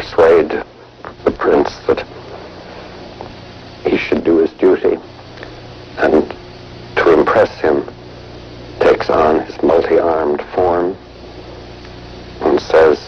persuade the prince that he should do his duty, and to impress him takes on his multi-armed form and says,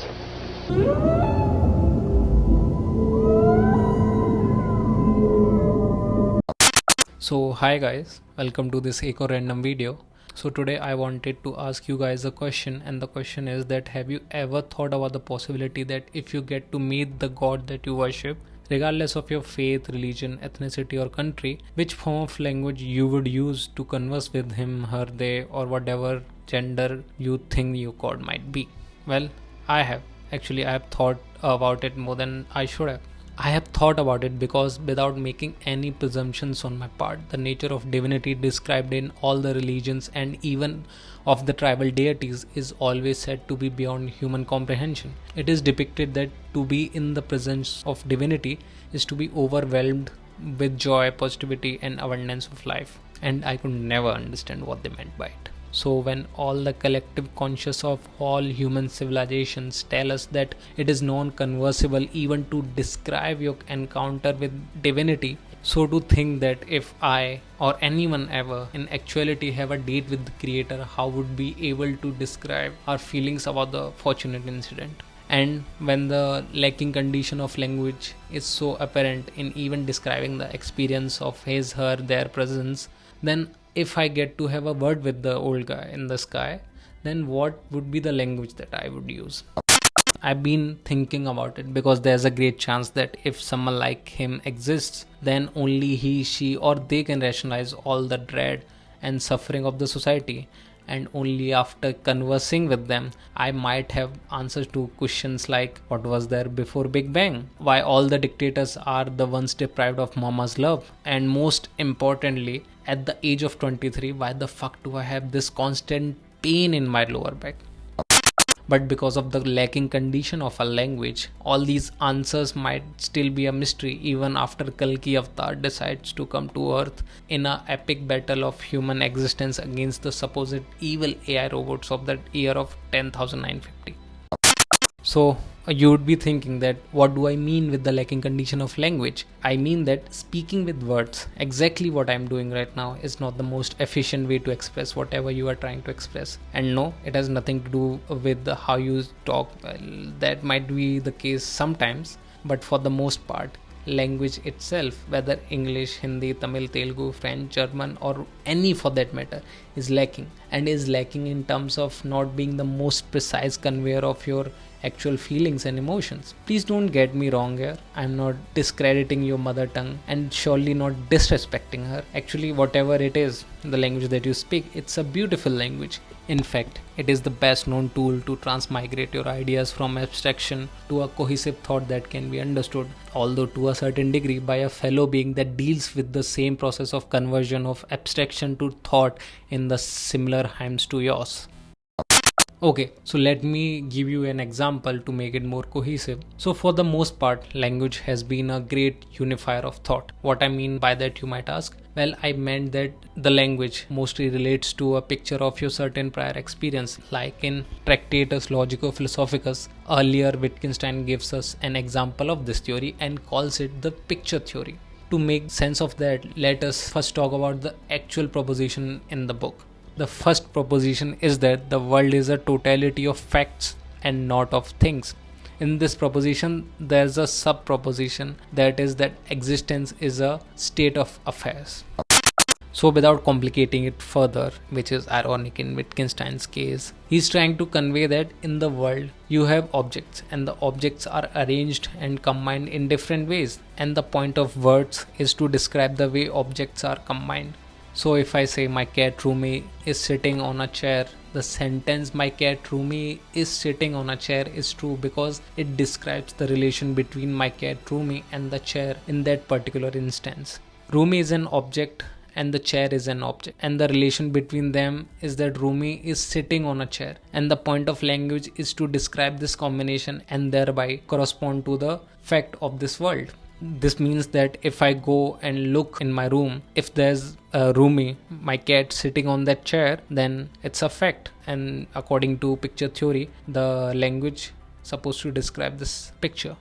So hi guys, welcome to this eco random video. So today I wanted to ask you guys a question, and the question is that have you ever thought about the possibility that if you get to meet the god that you worship, regardless of your faith, religion, ethnicity or country, which form of language you would use to converse with him, her, they or whatever gender you think your god might be? Well, I have thought about it more than I should have. I have thought about it because, without making any presumptions on my part, the nature of divinity described in all the religions and even of the tribal deities is always said to be beyond human comprehension. It is depicted that to be in the presence of divinity is to be overwhelmed with joy, positivity and abundance of life, and I could never understand what they meant by it. So when all the collective conscious of all human civilizations tell us that it is non-conversable even to describe your encounter with divinity, so to think that if I or anyone ever in actuality have a date with the creator, how would be able to describe our feelings about the fortunate incident? And when the lacking condition of language is so apparent in even describing the experience of his, her, their presence, then if I get to have a word with the old guy in the sky, then what would be the language that I would use? I've been thinking about it because there's a great chance that if someone like him exists, then only he, she or they can rationalize all the dread and suffering of the society. And only after conversing with them, I might have answers to questions like what was there before Big Bang, why all the dictators are the ones deprived of mama's love, and most importantly, at the age of 23, why the fuck do I have this constant pain in my lower back? But because of the lacking condition of a language, all these answers might still be a mystery even after Kalki Avatar decides to come to Earth in an epic battle of human existence against the supposed evil AI robots of the year of 10,950. So you would be thinking that what do I mean with the lacking condition of language? I mean that speaking with words, exactly what I'm doing right now, is not the most efficient way to express whatever you are trying to express. And no, it has nothing to do with how you talk. Well, that might be the case sometimes, but for the most part, language itself, whether English, Hindi, Tamil, Telugu, French, German or any for that matter, is lacking, and is lacking in terms of not being the most precise conveyor of your actual feelings and emotions. Please don't get me wrong here. I'm not discrediting your mother tongue and surely not disrespecting her. Actually, whatever it is, the language that you speak, it's a beautiful language. In fact, it is the best known tool to transmigrate your ideas from abstraction to a cohesive thought that can be understood, although to a certain degree, by a fellow being that deals with the same process of conversion of abstraction to thought in the similar hymns to yours. Okay, so let me give you an example to make it more cohesive. So for the most part, language has been a great unifier of thought. What I mean by that, you might ask? Well, I meant that the language mostly relates to a picture of your certain prior experience, like in Tractatus Logico Philosophicus. Earlier, Wittgenstein gives us an example of this theory and calls it the picture theory. To make sense of that, let us first talk about the actual proposition in the book. The first proposition is that the world is a totality of facts and not of things. In this proposition, there's a sub-proposition, that is that existence is a state of affairs. So without complicating it further, which is ironic in Wittgenstein's case, he's trying to convey that in the world you have objects, and the objects are arranged and combined in different ways, and the point of words is to describe the way objects are combined. So if I say my cat Rumi is sitting on a chair, the sentence my cat Rumi is sitting on a chair is true because it describes the relation between my cat Rumi and the chair in that particular instance. Rumi is an object and the chair is an object, and the relation between them is that Rumi is sitting on a chair, and the point of language is to describe this combination and thereby correspond to the fact of this world. This means that if I go and look in my room, if there's Rumi, my cat, sitting on that chair, then it's a fact. And according to picture theory, the language supposed to describe this picture.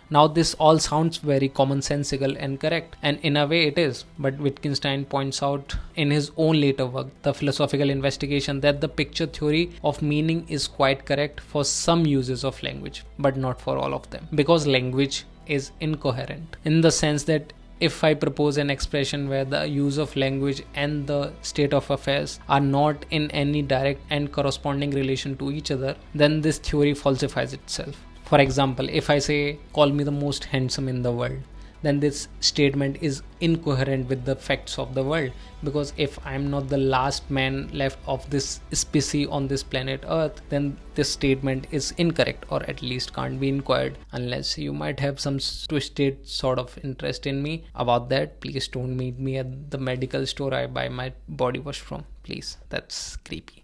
Now this all sounds very commonsensical and correct, and in a way it is, but Wittgenstein points out in his own later work, The Philosophical Investigation, that the picture theory of meaning is quite correct for some uses of language, but not for all of them, because language is incoherent in the sense that if I propose an expression where the use of language and the state of affairs are not in any direct and corresponding relation to each other, then this theory falsifies itself. For example, if I say, call me the most handsome in the world, then this statement is incoherent with the facts of the world, because if I'm not the last man left of this species on this planet Earth, then this statement is incorrect, or at least can't be inquired, unless you might have some twisted sort of interest in me. About that, please don't meet me at the medical store I buy my body wash from, please. That's creepy.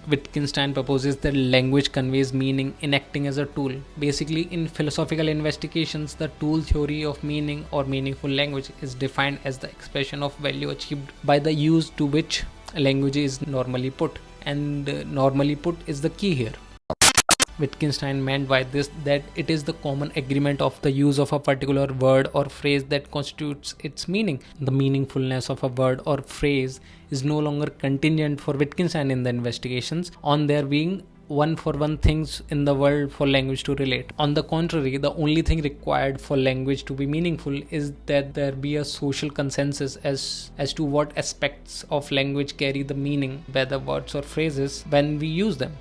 Wittgenstein proposes that language conveys meaning in acting as a tool. Basically, in philosophical investigations, the tool theory of meaning or meaningful language is defined as the expression of value achieved by the use to which language is normally put, and normally put is the key here. Wittgenstein meant by this that it is the common agreement of the use of a particular word or phrase that constitutes its meaning. The meaningfulness of a word or phrase is no longer contingent for Wittgenstein in the investigations on there being one-for-one things in the world for language to relate. On the contrary, the only thing required for language to be meaningful is that there be a social consensus as to what aspects of language carry the meaning, whether words or phrases, when we use them.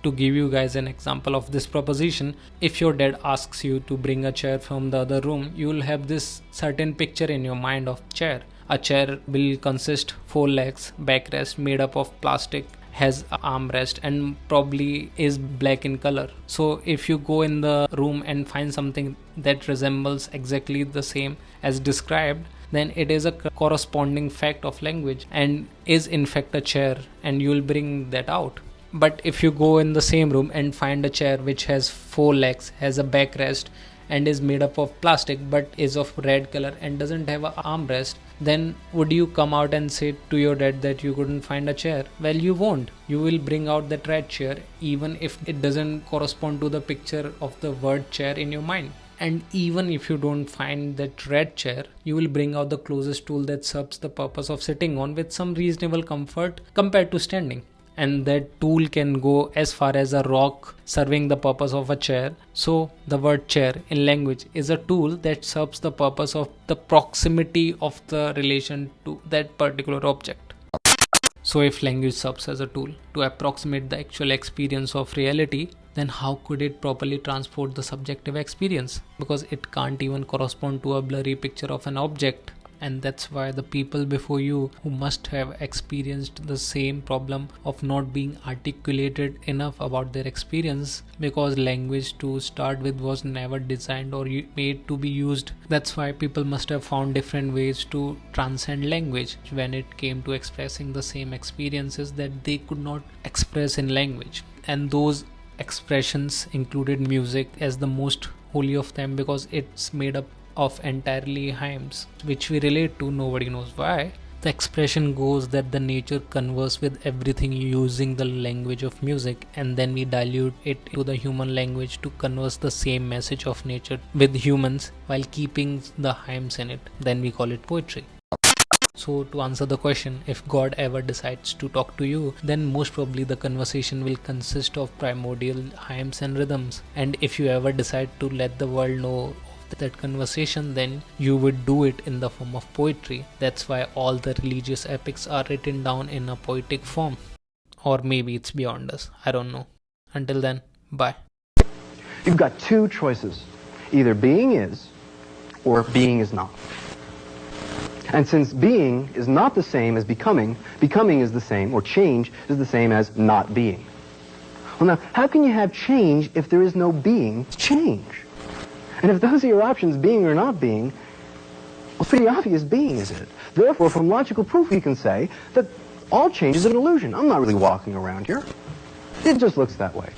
To give you guys an example of this proposition, if your dad asks you to bring a chair from the other room, you will have this certain picture in your mind of chair. A chair will consist 4 legs, backrest made up of plastic, has armrest, and probably is black in color. So if you go in the room and find something that resembles exactly the same as described, then it is a corresponding fact of language and is in fact a chair, and you will bring that out. But if you go in the same room and find a chair which has 4 legs, has a backrest, and is made up of plastic but is of red color and doesn't have an armrest, then would you come out and say to your dad that you couldn't find a chair? Well, you won't. You will bring out that red chair even if it doesn't correspond to the picture of the word chair in your mind. And even if you don't find that red chair, you will bring out the closest tool that serves the purpose of sitting on with some reasonable comfort compared to standing. And that tool can go as far as a rock serving the purpose of a chair. So the word chair in language is a tool that serves the purpose of the proximity of the relation to that particular object. So if language serves as a tool to approximate the actual experience of reality, then how could it properly transport the subjective experience? Because it can't even correspond to a blurry picture of an object. And that's why the people before you, who must have experienced the same problem of not being articulated enough about their experience, because language to start with was never designed or made to be used. That's why people must have found different ways to transcend language when it came to expressing the same experiences that they could not express in language. And those expressions included music as the most holy of them, because it's made up of entirely hymns which we relate to. Nobody knows why. The expression goes that the nature converse with everything using the language of music, and then we dilute it to the human language to converse the same message of nature with humans while keeping the hymns in it. Then we call it poetry. So to answer the question, if God ever decides to talk to you, then most probably the conversation will consist of primordial hymns and rhythms. And if you ever decide to let the world know that conversation, then you would do it in the form of poetry. That's why all the religious epics are written down in a poetic form. Or maybe it's beyond us, I don't know. Until then, bye. You've got 2 choices. Either being is or being is not. And since being is not the same as becoming, becoming is the same, or change is the same as not being. Well, now, how can you have change if there is no being change? And if those are your options, being or not being, well, it's pretty obvious being is it. Therefore, from logical proof, you can say that all change is an illusion. I'm not really walking around here. It just looks that way.